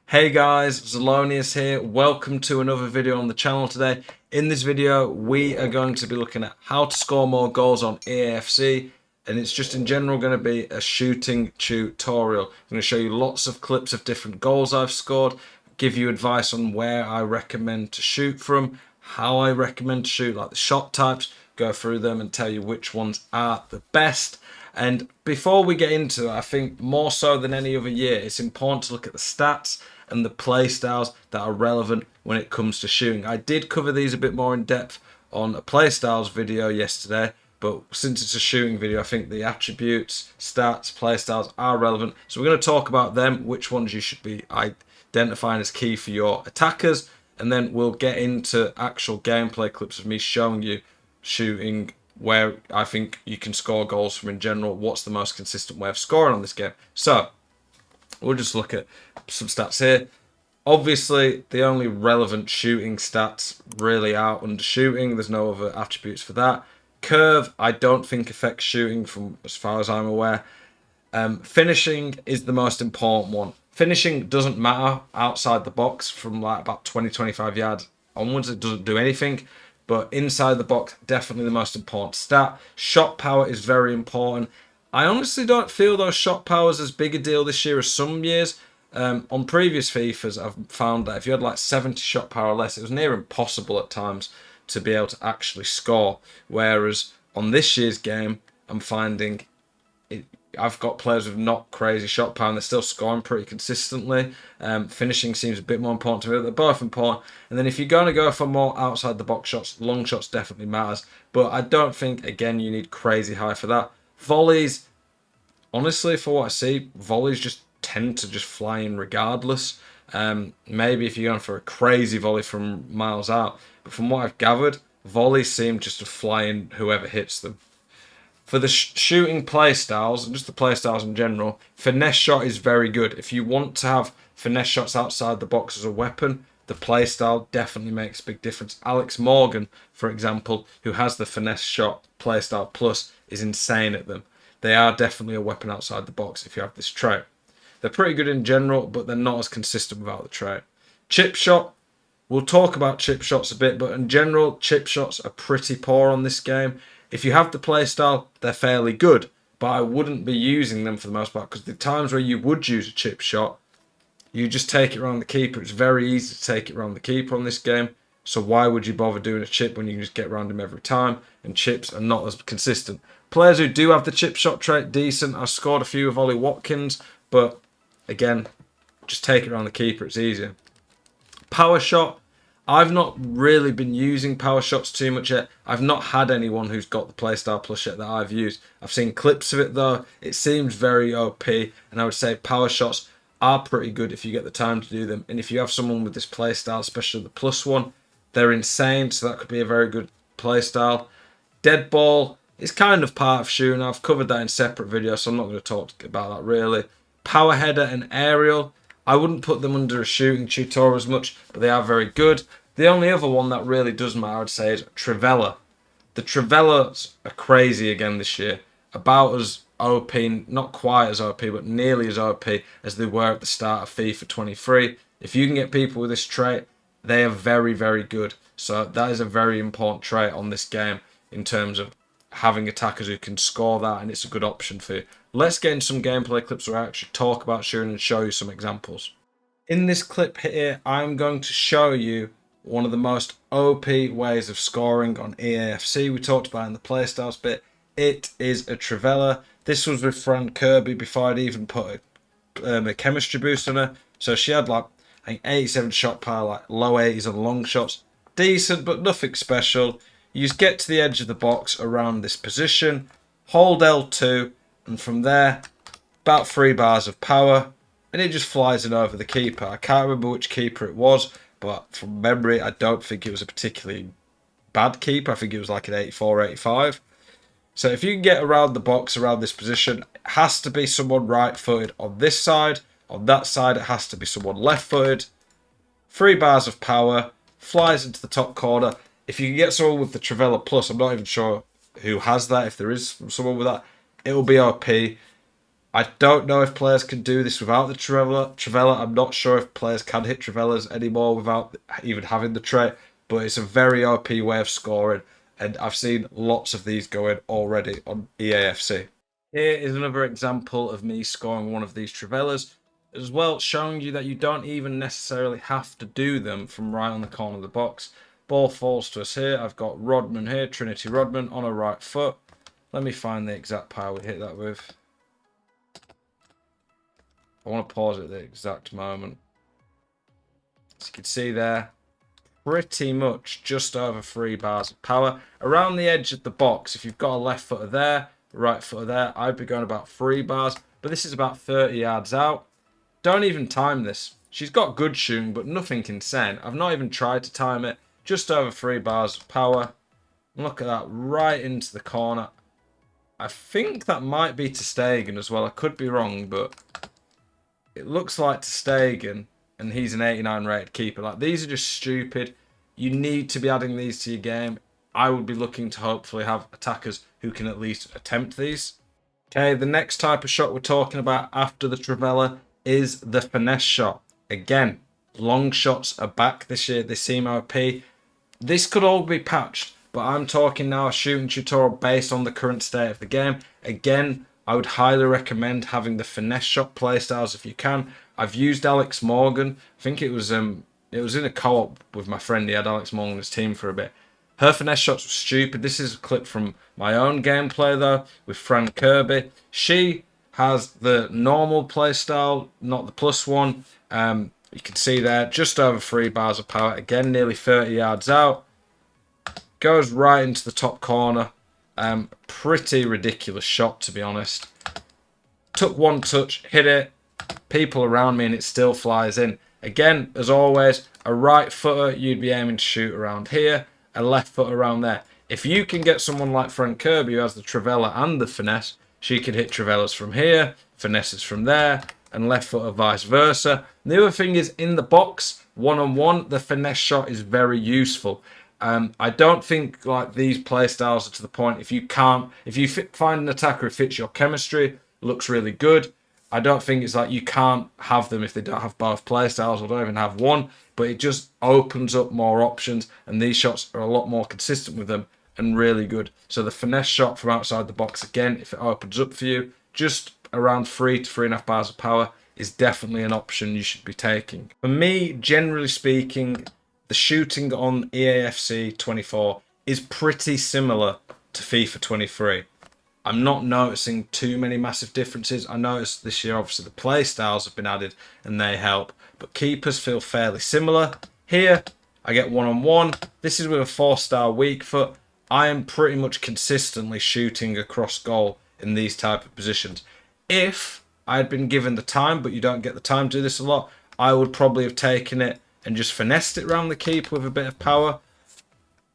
Hey guys, Zelonius here. Welcome to another video on the channel today. In this video, we are going to be looking at how to score more goals on EAFC, and it's just in general going to be a shooting tutorial. I'm going to show you lots of clips of different goals I've scored, give you advice on where I recommend to shoot from, how I recommend to shoot, like the shot types, go through them and tell you which ones are the best. And before we get into it, I think more so than any other year, it's important to look at the stats and the play styles that are relevant when it comes to shooting. I did cover these a bit more in depth on a play styles video yesterday, but since it's a shooting video, I think the attributes, stats, play styles are relevant. So we're going to talk about them, which ones you should be identifying as key for your attackers, and then we'll get into actual gameplay clips of me showing you shooting where I think you can score goals from in general, what's the most consistent way of scoring on this game. So we'll just look at some stats here. Obviously, the only relevant shooting stats really are under shooting. There's no other attributes for that. Curve, I don't think affects shooting from as far as I'm aware. Finishing is the most important one. Finishing doesn't matter outside the box from like about 20-25 yards onwards. It doesn't do anything. But inside the box, definitely the most important stat. Shot power is very important. I honestly don't feel those shot powers as big a deal this year as some years. On previous FIFAs, I've found that if you had like 70 shot power or less, it was near impossible at times to be able to actually score. Whereas on this year's game, I'm finding I've got players with not crazy shot power and they're still scoring pretty consistently. Finishing seems a bit more important to me, but they're both important. And then if you're going to go for more outside the box shots, long shots definitely matters. But I don't think, again, you need crazy high for that. Volleys, honestly, for what I see, volleys just tend to just fly in regardless. Maybe if you're going for a crazy volley from miles out. But from what I've gathered, volleys seem just to fly in whoever hits them. For the shooting play styles, and just the play styles in general, finesse shot is very good. If you want to have finesse shots outside the box as a weapon, the play style definitely makes a big difference. Alex Morgan, for example, who has the finesse shot play style plus, is insane at them. They are definitely a weapon outside the box if you have this trait. They're pretty good in general, but they're not as consistent without the trait. Chip shot, we'll talk about chip shots a bit, but in general, chip shots are pretty poor on this game. If you have the playstyle, they're fairly good, but I wouldn't be using them for the most part because the times where you would use a chip shot, you just take it around the keeper. It's very easy to take it around the keeper on this game, so why would you bother doing a chip when you can just get around him every time? And chips are not as consistent. Players who do have the chip shot trait, decent. I've scored a few with Ollie Watkins, but again, just take it around the keeper. It's easier. Power shot. I've not really been using power shots too much yet. I've not had anyone who's got the playstyle plus yet that I've used. I've seen clips of it though. It seems very OP, and I would say power shots are pretty good if you get the time to do them. And if you have someone with this playstyle, especially the plus one, they're insane, so that could be a very good playstyle. Dead ball is kind of part of shooting. I've covered that in separate videos, so I'm not going to talk about that really. Power header and aerial. I wouldn't put them under a shooting tutorial as much, but they are very good. The only other one that really does matter, I'd say, is Trivela. The Trivelas are crazy again this year. About as OP, not quite as OP, but nearly as OP as they were at the start of FIFA 23. If you can get people with this trait, they are very, very good. So that is a very important trait on this game in terms of having attackers who can score that, and it's a good option for you. Let's get into some gameplay clips where I actually talk about shooting and show you some examples. In this clip here, I'm going to show you one of the most OP ways of scoring on EAFC. We talked about in the playstyles bit. It is a Trivela. This was with Fran Kirby before I'd even put a chemistry boost on her. So she had like I think 87 shot power, like low 80s on long shots. Decent, but nothing special. You just get to the edge of the box around this position, hold L2, and from there, about 3 bars of power, and it just flies in over the keeper. I can't remember which keeper it was, but from memory, I don't think it was a particularly bad keeper. I think it was like an 84, 85. So if you can get around the box, around this position, it has to be someone right-footed on this side. On that side, it has to be someone left-footed. 3 bars of power, flies into the top corner. If you can get someone with the Trivela Plus, I'm not even sure who has that. If there is someone with that, it will be OP. I don't know if players can do this without the Trivela. I'm not sure if players can hit Trivelas anymore without even having the trait, but it's a very OP way of scoring, and I've seen lots of these going already on EAFC. Here is another example of me scoring one of these Trivelas, as well showing you that you don't even necessarily have to do them from right on the corner of the box. Ball falls to us here. I've got Rodman here, Trinity Rodman on a right foot. Let me find the exact power we hit that with. I want to pause at the exact moment. As you can see there, pretty much just over 3 bars of power. Around the edge of the box, if you've got a left footer there, right footer there, I'd be going about 3 bars. But this is about 30 yards out. Don't even time this. She's got good shooting, but nothing insane. I've not even tried to time it. Just over 3 bars of power. Look at that, right into the corner. I think that might be to Stegen as well. I could be wrong, but it looks like to Stegen, and he's an 89 rated keeper. Like, these are just stupid. You need to be adding these to your game. I would be looking to hopefully have attackers who can at least attempt these. Okay, the next type of shot we're talking about after the Trivela is the finesse shot. Again, long shots are back this year. They seem OP. This could all be patched, but I'm talking now a shooting tutorial based on the current state of the game. Again, I would highly recommend having the finesse shot playstyles if you can. I've used Alex Morgan. I think it was in a co-op with my friend. He had Alex Morgan's team for a bit. Her finesse shots were stupid. This is a clip from my own gameplay though with Fran Kirby. She has the normal playstyle, not the plus one. You can see there, just over 3 bars of power. Again, nearly 30 yards out. Goes right into the top corner. Pretty ridiculous shot, to be honest. Took one touch, hit it. People around me, and it still flies in. Again, as always, a right footer, you'd be aiming to shoot around here. A left foot around there. If you can get someone like Frank Kirby who has the Trivela and the finesse, she can hit Trivelas from here, finesses from there, and left footer vice versa. And the other thing is, in the box, one-on-one, the finesse shot is very useful. I don't think like these play styles are to the point. If you find an attacker who fits your chemistry, looks really good. I don't think it's like you can't have them if they don't have both play styles or don't even have one. But it just opens up more options, and these shots are a lot more consistent with them and really good. So the finesse shot from outside the box, again, if it opens up for you, just around 3 to 3.5 bars of power is definitely an option you should be taking. For me, generally speaking, the shooting on EAFC 24 is pretty similar to FIFA 23. I'm not noticing too many massive differences. I noticed this year, obviously, the play styles have been added and they help, but keepers feel fairly similar. Here, I get one-on-one. This is with a 4-star weak foot. I am pretty much consistently shooting across goal in these type of positions. If I had been given the time, but you don't get the time to do this a lot, I would probably have taken it and just finessed it around the keeper with a bit of power.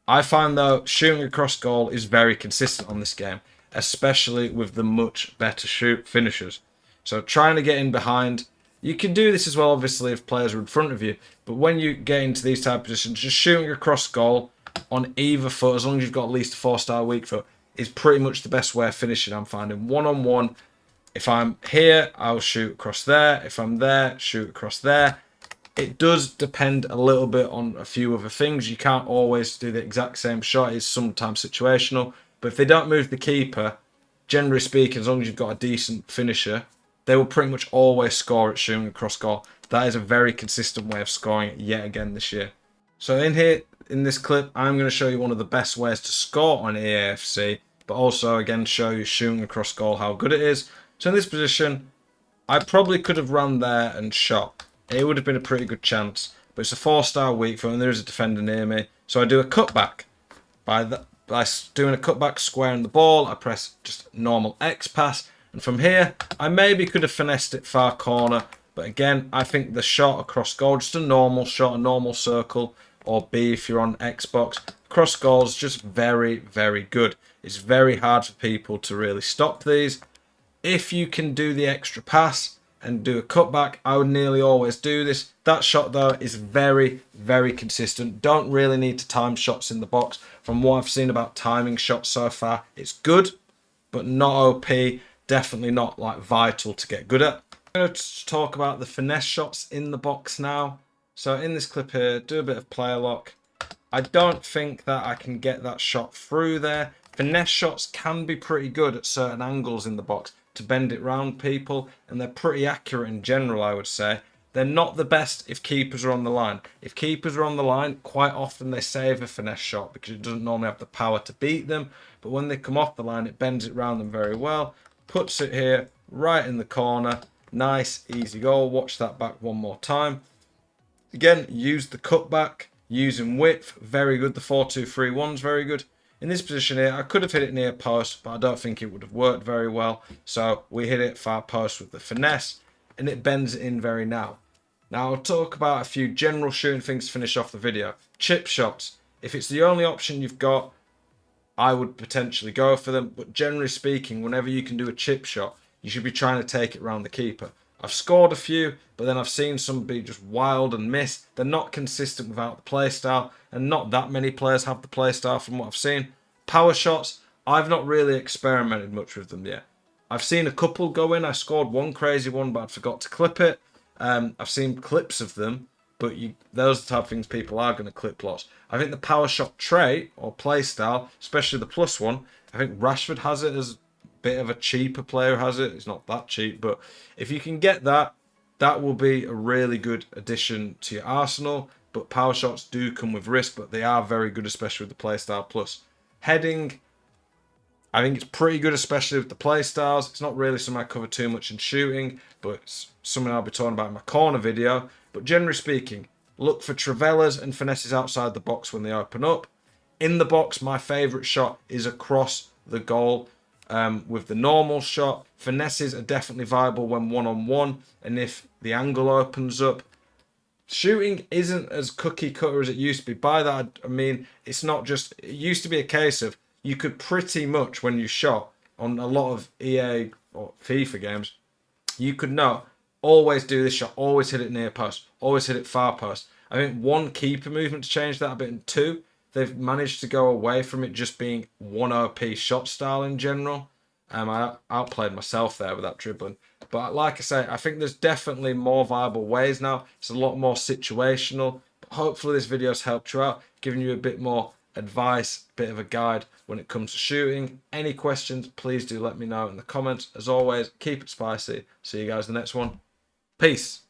I find, though, shooting across goal is very consistent on this game, especially with the much better finishers. So trying to get in behind, you can do this as well, obviously, if players are in front of you. But when you get into these type of positions, just shooting across goal on either foot, as long as you've got at least a 4-star weak foot, is pretty much the best way of finishing, I'm finding. One-on-one, if I'm here, I'll shoot across there. If I'm there, shoot across there. It does depend a little bit on a few other things. You can't always do the exact same shot. It's sometimes situational. But if they don't move the keeper, generally speaking, as long as you've got a decent finisher, they will pretty much always score at shooting across goal. That is a very consistent way of scoring it yet again this year. So in here, in this clip, I'm going to show you one of the best ways to score on EAFC, but also, again, show you shooting across goal, how good it is. So in this position, I probably could have run there and shot. It would have been a pretty good chance, but it's a 4-star weak foot and there is a defender near me. So I do a cutback. By doing a cutback, squaring the ball, I press just normal X pass. And from here, I maybe could have finessed it far corner. But again, I think the shot across goal, just a normal shot, a normal circle, or B if you're on Xbox, across goal is just very, very good. It's very hard for people to really stop these. If you can do the extra pass and do a cutback, I would nearly always do this. That shot, though, is very, very consistent. Don't really need to time shots in the box. From what I've seen about timing shots so far, it's good, but not OP. definitely not like vital to get good at. I'm going to talk about the finesse shots in the box now. So in this clip here, do a bit of player lock. I don't think that I can get that shot through there. Finesse shots can be pretty good at certain angles in the box to bend it round people, and they're pretty accurate in general, I would say. They're not the best if keepers are on the line. If keepers are on the line, quite often they save a finesse shot because it doesn't normally have the power to beat them. But when they come off the line, it bends it round them very well. Puts it here, right in the corner. Nice, easy goal. Watch that back one more time. Again, use the cutback, using width, very good. The 4-2-3-1's very good. In this position here, I could have hit it near post, but I don't think it would have worked very well. So we hit it far post with the finesse, and it bends it in very now. Now I'll talk about a few general shooting things to finish off the video. Chip shots. If it's the only option you've got, I would potentially go for them. But generally speaking, whenever you can do a chip shot, you should be trying to take it around the keeper. I've scored a few, but then I've seen some be just wild and miss. They're not consistent without the playstyle, and not that many players have the playstyle from what I've seen. Power shots, I've not really experimented much with them yet. I've seen a couple go in. I scored one crazy one, but I forgot to clip it. I've seen clips of them, but those are the type of things people are going to clip lots. I think the power shot trait or play style, especially the plus one, I think Rashford has it as a bit of a cheaper player has it. It's not that cheap, but if you can get that, that will be a really good addition to your arsenal. But power shots do come with risk, but they are very good, especially with the play style plus. Heading, I think it's pretty good, especially with the play styles. It's not really something I cover too much in shooting, but it's something I'll be talking about in my corner video. But generally speaking, look for Travellas and finesses outside the box when they open up. In the box, my favourite shot is across the goal with the normal shot. Finesses are definitely viable when one-on-one, and if the angle opens up. Shooting isn't as cookie cutter as it used to be. By that, I mean, it's not just, it used to be a case of you could pretty much, when you shot on a lot of EA or FIFA games, you could know, always do this shot, always hit it near post, always hit it far post. I think one keeper movement to change that a bit, and two, they've managed to go away from it just being one OP shot style in general. I outplayed myself there with that dribbling. But like I say, I think there's definitely more viable ways now. It's a lot more situational. But hopefully this video has helped you out, giving you a bit more advice, a bit of a guide when it comes to shooting. Any questions, please do let me know in the comments. As always, keep it spicy. See you guys in the next one. Peace.